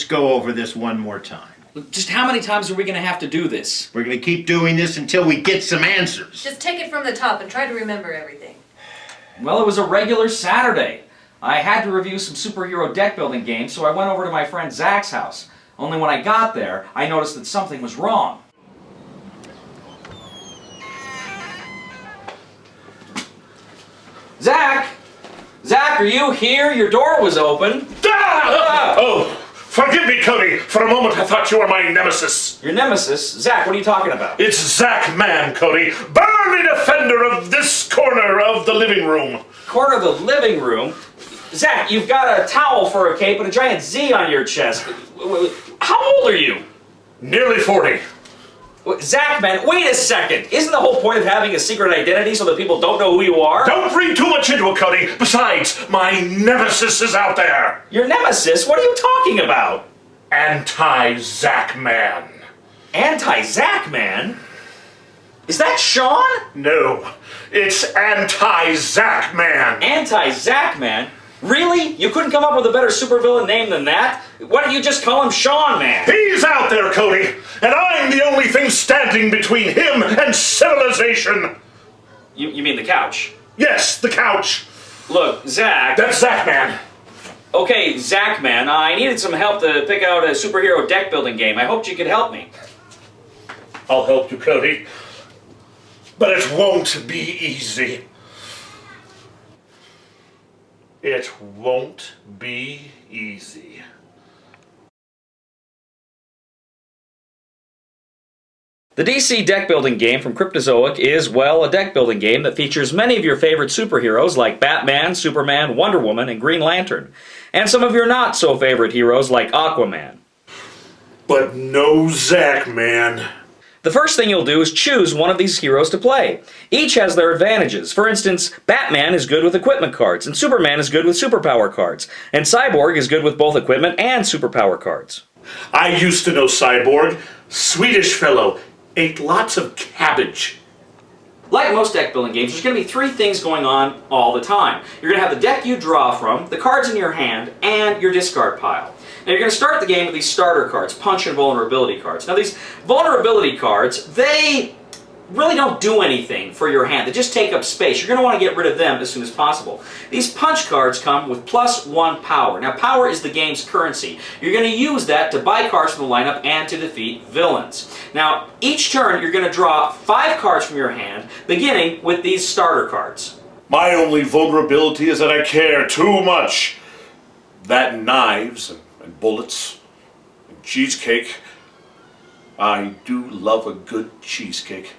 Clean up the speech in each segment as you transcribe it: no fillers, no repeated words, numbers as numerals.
just go over this one more time. Just how many times are we going to have to do this? We're going to keep doing this until we get some answers. Just take it from the top and try to remember everything. Well, it was a regular Saturday. I had to review some superhero deck building games, so I went over to my friend Zach's house. Only when I got there, I noticed that something was wrong. Zach! Zach, are you here? Your door was open. Ah! Oh, forgive me, Cody. For a moment, I thought you were my nemesis. Your nemesis? Zach, what are you talking about? It's Zac Man, Cody. Burly defender of this corner of the living room. Corner of the living room? Zach, you've got a towel for a cape and a giant Z on your chest. How old are you? Nearly 40. Zac Man, wait a second. Isn't the whole point of having a secret identity so that people don't know who you are? Don't read too much into it, Cody. Besides, my nemesis is out there. Your nemesis? What are you talking about? Anti-Zac Man. Anti-Zac Man? Is that Sean? No, it's Anti-Zac Man. Anti-Zac Man? Really? You couldn't come up with a better supervillain name than that? Why don't you just call him Sean Man? He's out there, Cody, and I'm the only thing standing between him and civilization. You mean the couch? Yes, the couch. Look, Zach... That's Zac Man. Okay, Zac Man, I needed some help to pick out a superhero deck building game. I hoped you could help me. I'll help you, Cody. But it won't be easy. It won't be easy. The DC deck building game from Cryptozoic is, well, a deck building game that features many of your favorite superheroes like Batman, Superman, Wonder Woman, and Green Lantern, and some of your not so favorite heroes like Aquaman. But no Zac Man. The first thing you'll do is choose one of these heroes to play. Each has their advantages. For instance, Batman is good with equipment cards, and Superman is good with superpower cards, and Cyborg is good with both equipment and superpower cards. I used to know Cyborg. Swedish fellow. Ate lots of cabbage. Like most deck building games, there's going to be three things going on all the time. You're going to have the deck you draw from, the cards in your hand, and your discard pile. Now you're going to start the game with these starter cards, punch and vulnerability cards. Now these vulnerability cards, they really don't do anything for your hand. They just take up space. You're going to want to get rid of them as soon as possible. These punch cards come with +1 power. Now power is the game's currency. You're going to use that to buy cards from the lineup and to defeat villains. Now each turn you're going to draw 5 cards from your hand, beginning with these starter cards. My only vulnerability is that I care too much. That knives and bullets and cheesecake. I do love a good cheesecake.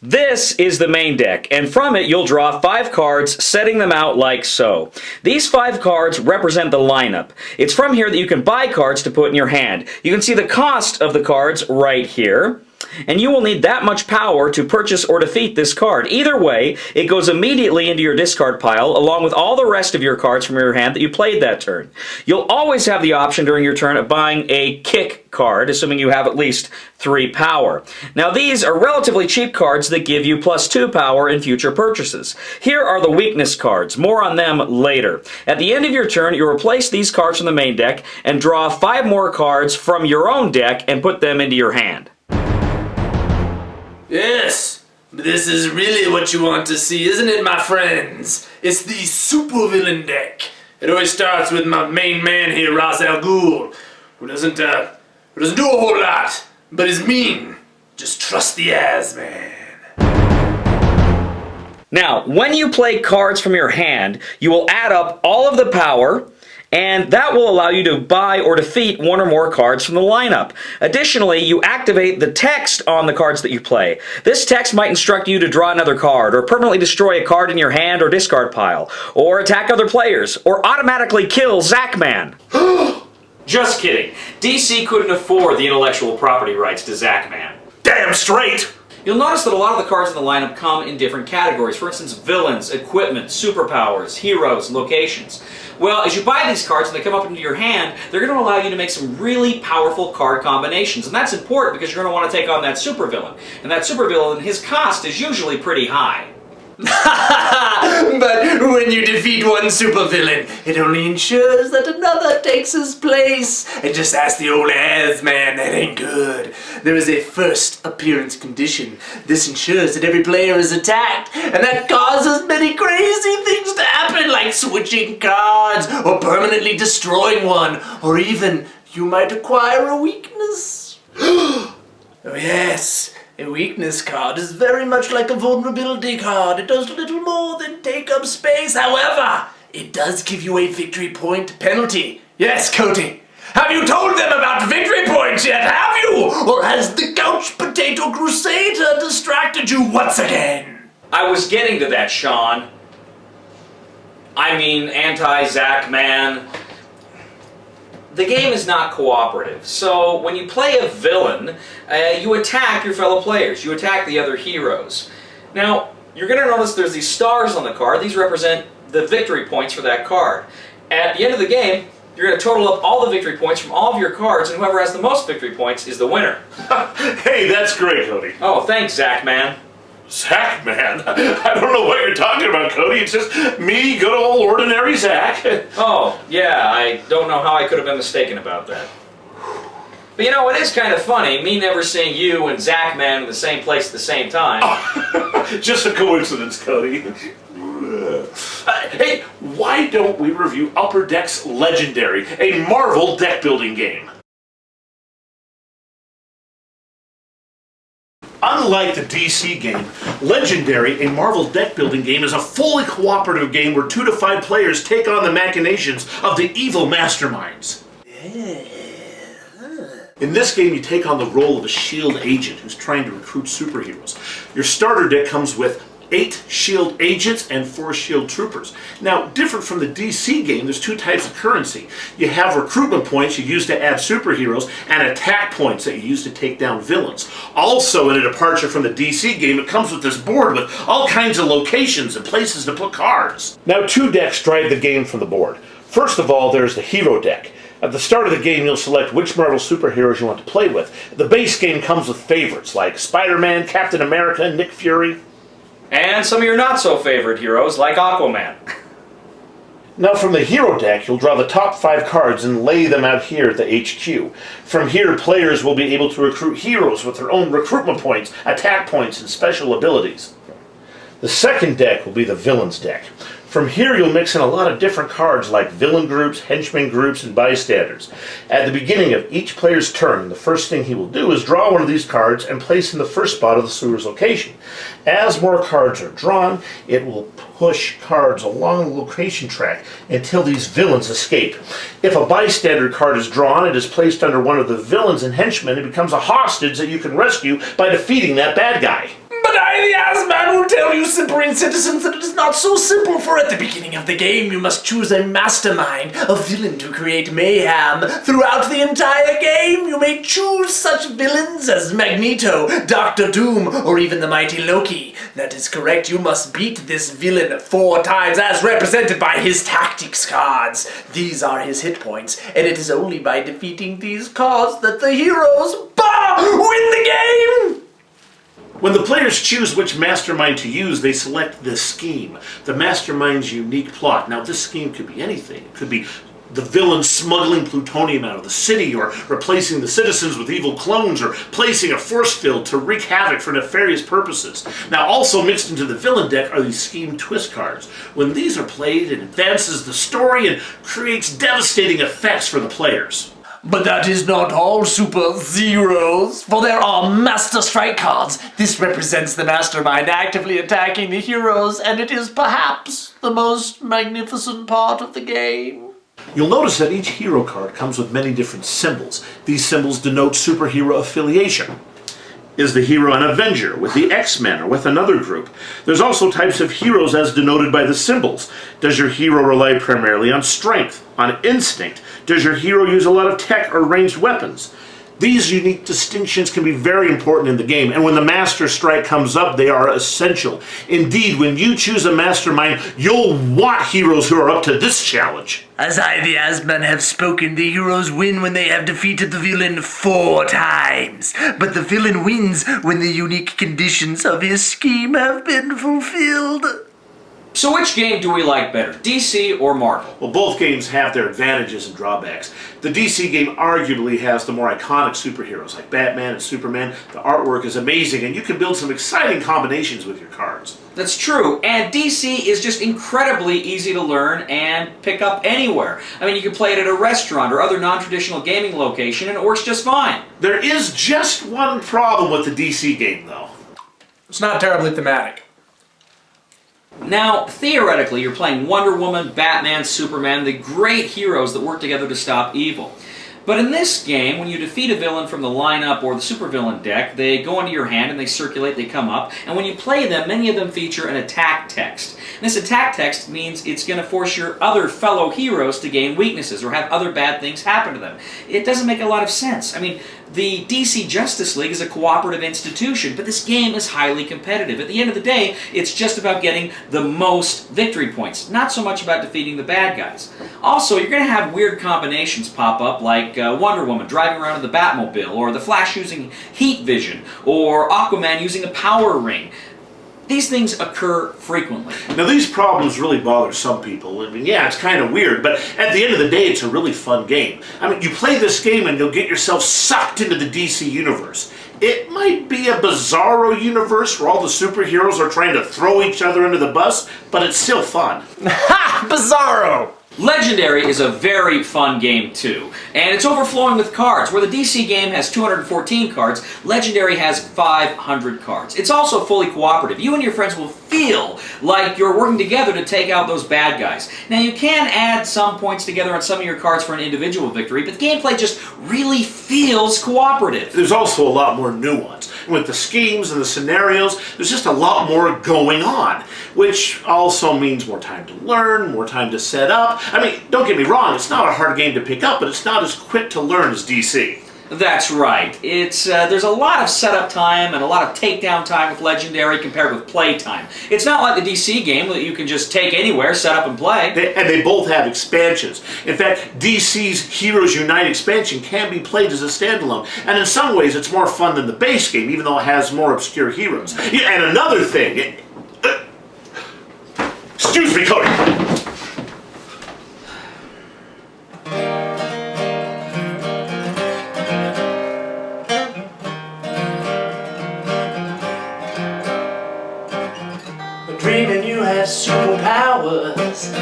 This is the main deck, and from it you'll draw 5 cards, setting them out like so. These 5 cards represent the lineup. It's from here that you can buy cards to put in your hand. You can see the cost of the cards right here. And you will need that much power to purchase or defeat this card. Either way, it goes immediately into your discard pile along with all the rest of your cards from your hand that you played that turn. You'll always have the option during your turn of buying a kick card, assuming you have at least 3 power. Now these are relatively cheap cards that give you +2 power in future purchases. Here are the weakness cards. More on them later. At the end of your turn, you replace these cards from the main deck and draw 5 more cards from your own deck and put them into your hand. Yes, this is really what you want to see, isn't it, my friends? It's the supervillain deck. It always starts with my main man here, Ra's al Ghul, who doesn't do a whole lot, but is mean. Just trust the ass, man. Now, when you play cards from your hand, you will add up all of the power, and that will allow you to buy or defeat 1 or more cards from the lineup. Additionally, you activate the text on the cards that you play. This text might instruct you to draw another card, or permanently destroy a card in your hand or discard pile, or attack other players, or automatically kill Zac Man. Just kidding. DC couldn't afford the intellectual property rights to Zac Man. Damn straight! You'll notice that a lot of the cards in the lineup come in different categories. For instance, villains, equipment, superpowers, heroes, locations. Well, as you buy these cards and they come up into your hand, they're going to allow you to make some really powerful card combinations. And that's important because you're going to want to take on that supervillain. And that supervillain, his cost is usually pretty high. But when you defeat one supervillain. It only ensures that another takes his place. And just ask the old S-Man, that ain't good. There is a first appearance condition. This ensures that every player is attacked, and that causes many crazy things to happen, like switching cards, or permanently destroying one, or even you might acquire a weakness. Oh yes, a weakness card is very much like a vulnerability card. It does little more than take up space. However, it does give you a victory point penalty. Yes, Cody. Have you told them about victory points yet, have you? Or has the Couch Potato Crusader distracted you once again? I was getting to that, Sean. I mean, Anti-Zac Man. The game is not cooperative, so when you play a villain, you attack your fellow players. You attack the other heroes. Now, you're going to notice there's these stars on the card. These represent the victory points for that card. At the end of the game, you're going to total up all the victory points from all of your cards, and whoever has the most victory points is the winner. Hey, that's great, Cody. Oh, thanks, Zac Man. Zac Man? I don't know what you're talking about, Cody. It's just me, good old ordinary Zac. Oh, yeah, I don't know how I could have been mistaken about that. But you know, it is kind of funny, me never seeing you and Zac Man in the same place at the same time. Just a coincidence, Cody. Hey, why don't we review Upper Deck's Legendary, a Marvel deck building game? Unlike the DC game, Legendary, a Marvel deck building game, is a fully cooperative game where 2 to 5 players take on the machinations of the evil masterminds. In this game, you take on the role of a S.H.I.E.L.D. agent who's trying to recruit superheroes. Your starter deck comes with 8 S.H.I.E.L.D. agents and 4 S.H.I.E.L.D. troopers. Now, different from the DC game, there's 2 types of currency. You have recruitment points you use to add superheroes, and attack points that you use to take down villains. Also, in a departure from the DC game, it comes with this board with all kinds of locations and places to put cards. Now, 2 decks drive the game from the board. First of all, there's the hero deck. At the start of the game, you'll select which Marvel superheroes you want to play with. The base game comes with favorites like Spider-Man, Captain America, Nick Fury. And some of your not-so-favorite heroes, like Aquaman. Now from the hero deck, you'll draw the top 5 cards and lay them out here at the HQ. From here, players will be able to recruit heroes with their own recruitment points, attack points, and special abilities. The second deck will be the villains deck. From here, you'll mix in a lot of different cards like villain groups, henchmen groups, and bystanders. At the beginning of each player's turn, the first thing he will do is draw one of these cards and place in the first spot of the sewer's location. As more cards are drawn, it will push cards along the location track until these villains escape. If a bystander card is drawn, it is placed under one of the villains and henchmen and becomes a hostage that you can rescue by defeating that bad guy. But I, the S-Man, will tell you, simpering citizens, that it is not so simple, for at the beginning of the game you must choose a mastermind, a villain to create mayhem. Throughout the entire game, you may choose such villains as Magneto, Doctor Doom, or even the mighty Loki. That is correct, you must beat this villain 4 times, as represented by his tactics cards. These are his hit points, and it is only by defeating these cards that the heroes, win the game! When the players choose which mastermind to use, they select this scheme, the mastermind's unique plot. Now, this scheme could be anything. It could be the villain smuggling plutonium out of the city, or replacing the citizens with evil clones, or placing a force field to wreak havoc for nefarious purposes. Now, also mixed into the villain deck are these scheme twist cards. When these are played, it advances the story and creates devastating effects for the players. But that is not all Super Zeros, for there are Master Strike cards. This represents the mastermind actively attacking the heroes, and it is perhaps the most magnificent part of the game. You'll notice that each hero card comes with many different symbols. These symbols denote superhero affiliation. Is the hero an Avenger, with the X-Men, or with another group? There's also types of heroes as denoted by the symbols. Does your hero rely primarily on strength, on instinct? Does your hero use a lot of tech or ranged weapons? These unique distinctions can be very important in the game, and when the Master Strike comes up, they are essential. Indeed, when you choose a mastermind, you'll want heroes who are up to this challenge. As I, the S-Man, have spoken, the heroes win when they have defeated the villain 4 times. But the villain wins when the unique conditions of his scheme have been fulfilled. So which game do we like better, DC or Marvel? Well, both games have their advantages and drawbacks. The DC game arguably has the more iconic superheroes like Batman and Superman. The artwork is amazing, and you can build some exciting combinations with your cards. That's true, and DC is just incredibly easy to learn and pick up anywhere. I mean, you can play it at a restaurant or other non-traditional gaming location, and it works just fine. There is just one problem with the DC game, though. It's not terribly thematic. Now, theoretically, you're playing Wonder Woman, Batman, Superman, the great heroes that work together to stop evil. But in this game, when you defeat a villain from the lineup or the supervillain deck, they go into your hand and they circulate, they come up, and when you play them, many of them feature an attack text. And this attack text means it's going to force your other fellow heroes to gain weaknesses or have other bad things happen to them. It doesn't make a lot of sense. I mean, the DC Justice League is a cooperative institution, but this game is highly competitive. At the end of the day, it's just about getting the most victory points, not so much about defeating the bad guys. Also, you're going to have weird combinations pop up, like Wonder Woman driving around in the Batmobile, or the Flash using heat vision, or Aquaman using a power ring. These things occur frequently. Now, these problems really bother some people. I mean, yeah, it's kind of weird, but at the end of the day, it's a really fun game. I mean, you play this game and you'll get yourself sucked into the DC universe. It might be a bizarro universe where all the superheroes are trying to throw each other under the bus, but it's still fun. Ha! Bizarro! Legendary is a very fun game too, and it's overflowing with cards. Where the DC game has 214 cards, Legendary has 500 cards. It's also fully cooperative. You and your friends will feel like you're working together to take out those bad guys. Now, you can add some points together on some of your cards for an individual victory, but the gameplay just really feels cooperative. There's also a lot more nuance. With the schemes and the scenarios, there's just a lot more going on, which also means more time to learn, more time to set up. I mean, don't get me wrong, it's not a hard game to pick up, but it's not as quick to learn as DC. That's right. There's a lot of setup time and a lot of takedown time with Legendary compared with play time. It's not like the DC game that you can just take anywhere, set up and play. They both have expansions. In fact, DC's Heroes Unite expansion can be played as a standalone, and in some ways it's more fun than the base game, even though it has more obscure heroes. Yeah, and another thing... excuse me, Cody! Dreaming you have superpowers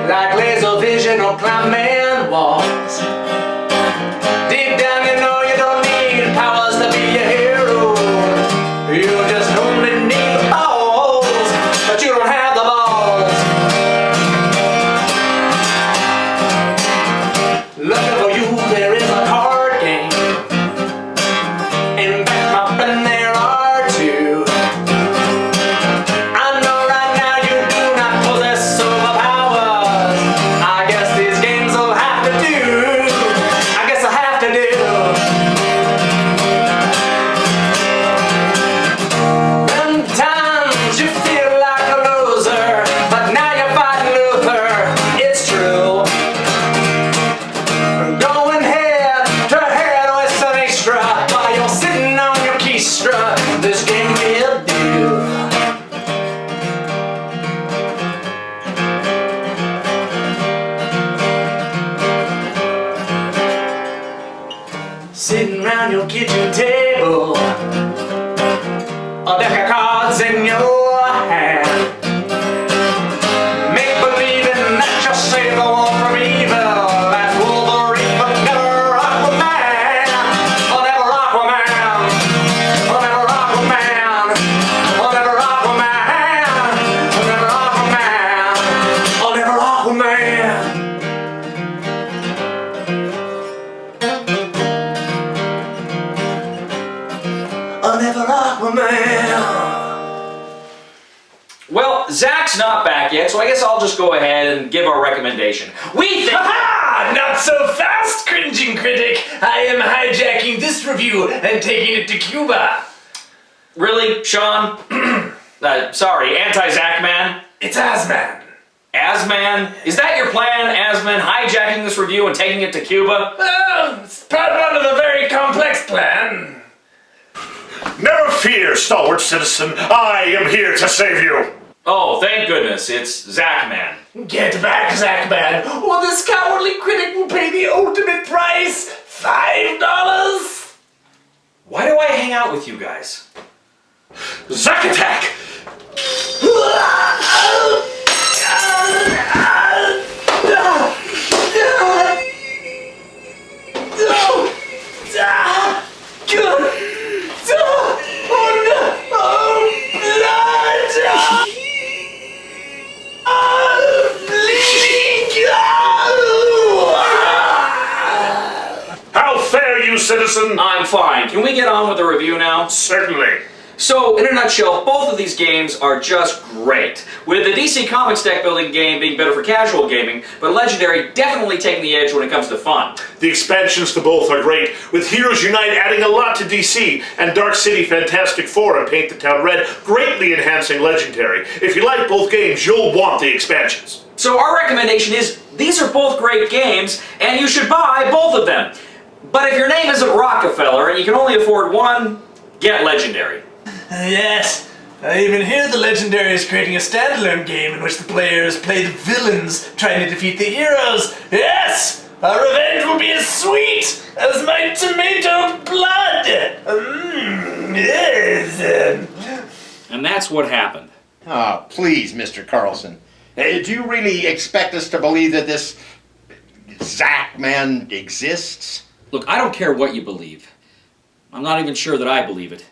like laser vision or climbing walls. Deep down you know you don't need powers to be a hero. You just only need the balls, but you don't have the balls. Lucky for you there is a card game. In fact, my friend, there are two. This game will do. Sitting around your kitchen table, a deck of cards in your hand, make believing that you're safe from evil. That's Wolverine, but never Aquaman, or never Aquaman, or never Aquaman, or never Aquaman, or never Aquaman, or never Aquaman. Never Aquaman. Well, Zach's not back yet, so I guess I'll just go ahead and give our recommendation. We think... Ha! Not so fast, cringing critic! I am hijacking this review and taking it to Cuba. Really, Sean? Sorry, Anti-Zac Man? It's Asman. Asman? Is that your plan, Asman? Hijacking this review and taking it to Cuba? Well, it's part of a very complex plan. Never fear, stalwart citizen. I am here to save you. Oh, thank this. It's Zac Man. Get back, Zac Man, or this cowardly critic will pay the ultimate price, $5. Why do I hang out with you guys? Zac attack! How fare you, citizen? I'm fine. Can we get on with the review now? Certainly. So, in a nutshell, both of these games are just great. With the DC Comics deck building game being better for casual gaming, but Legendary definitely taking the edge when it comes to fun. The expansions to both are great, with Heroes Unite adding a lot to DC, and Dark City Fantastic Four and Paint the Town Red greatly enhancing Legendary. If you like both games, you'll want the expansions. So our recommendation is, these are both great games, and you should buy both of them. But if your name isn't Rockefeller and you can only afford one, get Legendary. Yes, I even hear the Legendary is creating a standalone game in which the players play the villains trying to defeat the heroes. Yes! Our revenge will be as sweet as my tomato blood! Yes. And that's what happened. Ah, please, Mr. Carlson. Do you really expect us to believe that this Zac Man exists? Look, I don't care what you believe. I'm not even sure that I believe it.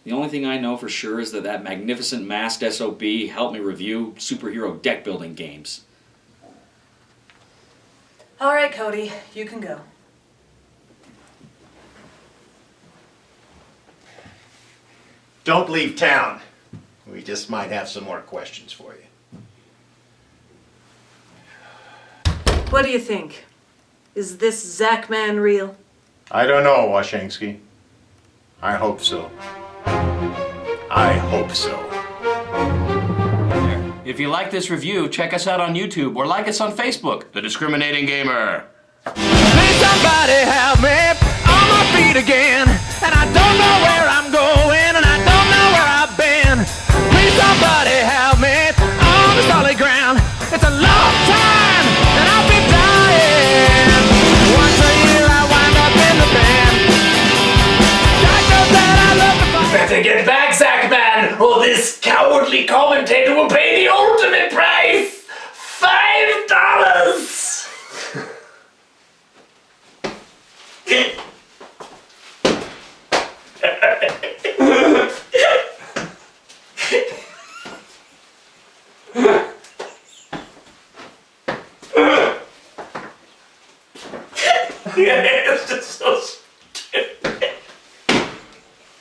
The only thing I know for sure is that magnificent masked SOB helped me review superhero deck building games. All right, Cody, you can go. Don't leave town. We just might have some more questions for you. What do you think? Is this Zac Man real? I don't know, Washansky. I hope so. I hope so. If you like this review, check us out on YouTube or like us on Facebook. The Discriminating Gamer. Please somebody help me on my feet again. And I don't know where I'm going, and I don't know where I've been. Please somebody help me on the solid ground. It's a long time, and I've been dying. Once a year I wind up in the band. God knows that I love to fight. Better get back, Zac Man, or this cowardly commentator will pay the ultimate price, $5. Yeah, it's just so